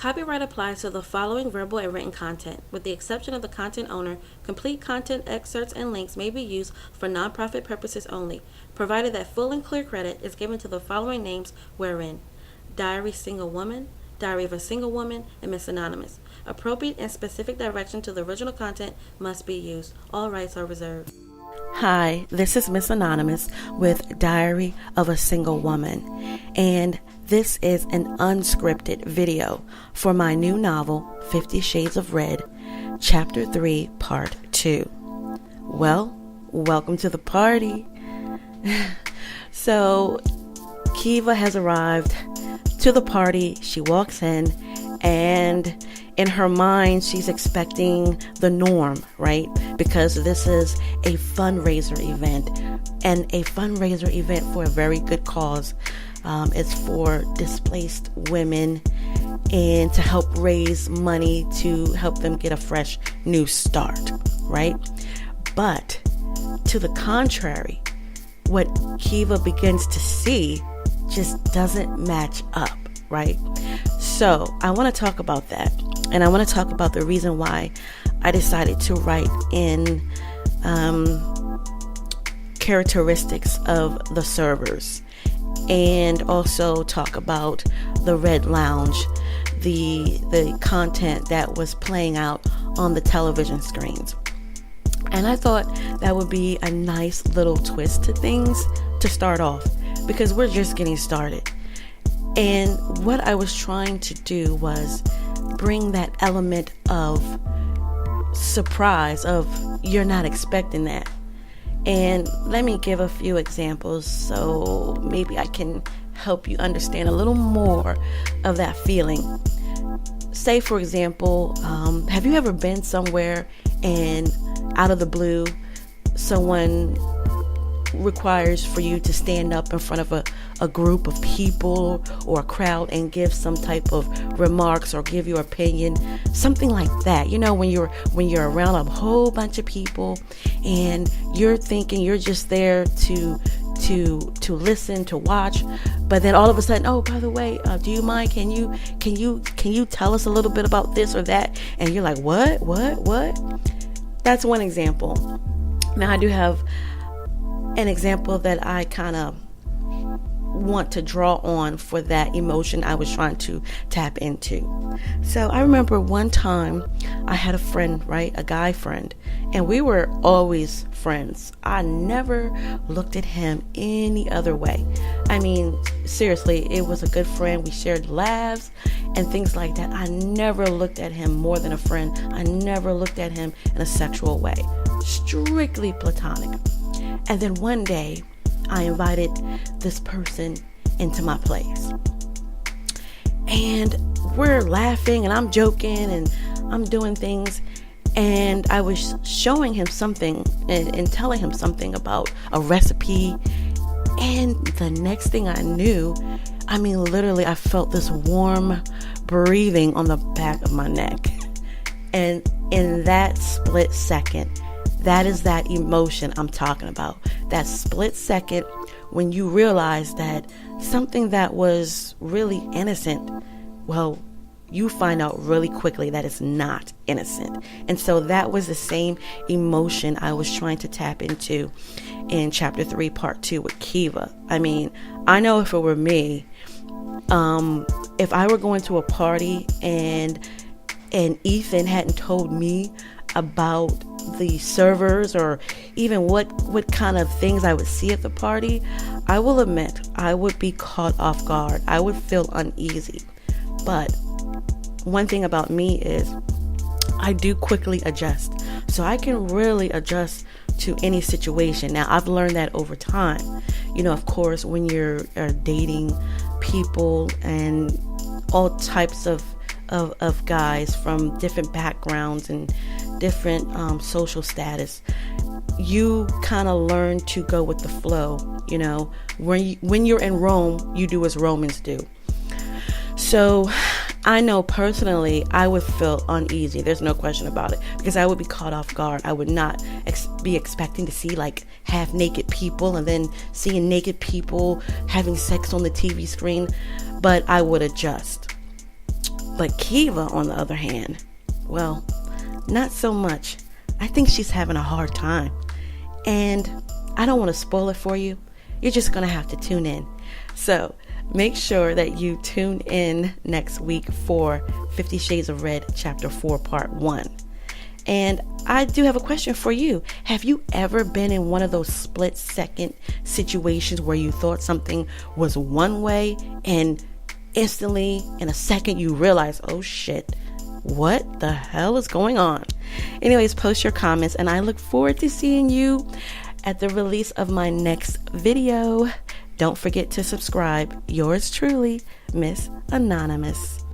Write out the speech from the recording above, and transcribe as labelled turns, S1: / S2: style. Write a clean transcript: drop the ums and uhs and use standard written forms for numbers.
S1: Copyright applies to the following verbal and written content. With the exception of the content owner, complete content excerpts and links may be used for nonprofit purposes only, provided that full and clear credit is given to the following names wherein: Diary Single Woman, Diary of a Single Woman, and Miss Anonymous. Appropriate and specific direction to the original content must be used. All rights are reserved. Hi, this is Miss Anonymous with Diary of a Single Woman, and this is an unscripted video for my new novel, 50 Shades of Red, Chapter 3, Part 2. Well, welcome to the party. So, Kiva has arrived to the party. She walks in, and in her mind, she's expecting the norm, right? Because this is a fundraiser event, and a fundraiser event for a very good cause. It's for displaced women and to help raise money to help them get a fresh new start, right? But to the contrary, what Kiva begins to see just doesn't match up, right? So I want to talk about that. And I want to talk about the reason why I decided to write in characteristics of the servers, and also talk about the Red Lounge, the content that was playing out on the television screens. And I thought that would be a nice little twist to things to start off, because we're just getting started. And what I was trying to do was bring that element of surprise, of you're not expecting that. And let me give a few examples so maybe I can help you understand a little more of that feeling. Say, for example, have you ever been somewhere and out of the blue, someone requires for you to stand up in front of a group of people or a crowd and give some type of remarks or give your opinion, something like that? You know, when you're around a whole bunch of people and you're thinking you're just there to listen, to watch, but then all of a sudden, oh, by the way, do you mind? Can you tell us a little bit about this or that? And you're like, what? That's one example. Now I do have an example that I kind of want to draw on for that emotion I was trying to tap into. So I remember one time I had a friend, right? A guy friend, and we were always friends. I never looked at him any other way. I mean, seriously, it was a good friend. We shared laughs and things like that. I never looked at him more than a friend. I never looked at him in a sexual way. Strictly platonic. And then one day, I invited this person into my place. And we're laughing, and I'm joking, and I'm doing things. And I was showing him something and telling him something about a recipe. And the next thing I knew, I mean, literally, I felt this warm breathing on the back of my neck. And in that split second, that is that emotion I'm talking about. That split second when you realize that something that was really innocent, well, you find out really quickly that it's not innocent. And so that was the same emotion I was trying to tap into in Chapter 3, Part 2 with Kiva. I mean, I know if it were me, if I were going to a party and Ethan hadn't told me about the servers or even what kind of things I would see at the party, I will admit I would be caught off guard. I would feel uneasy. But one thing about me is I do quickly adjust. So I can really adjust to any situation. Now, I've learned that over time. You know, of course, when you're dating people and all types of guys from different backgrounds and different social status, you kind of learn to go with the flow. You know, when you're in Rome, you do as Romans do. So I know personally I would feel uneasy. There's no question about it, because I would be caught off guard. I would not be expecting to see like half naked people and then seeing naked people having sex on the TV screen, but I would adjust. But Kiva, on the other hand, well, not so much. I think she's having a hard time. And I don't want to spoil it for you. You're just going to have to tune in. So make sure that you tune in next week for 50 Shades of Red, Chapter 4, Part 1. And I do have a question for you. Have you ever been in one of those split-second situations where you thought something was one way and instantly, in a second, you realize, oh shit, what the hell is going on? Anyways, post your comments, and I look forward to seeing you at the release of my next video. Don't forget to subscribe. Yours truly, Miss Anonymous.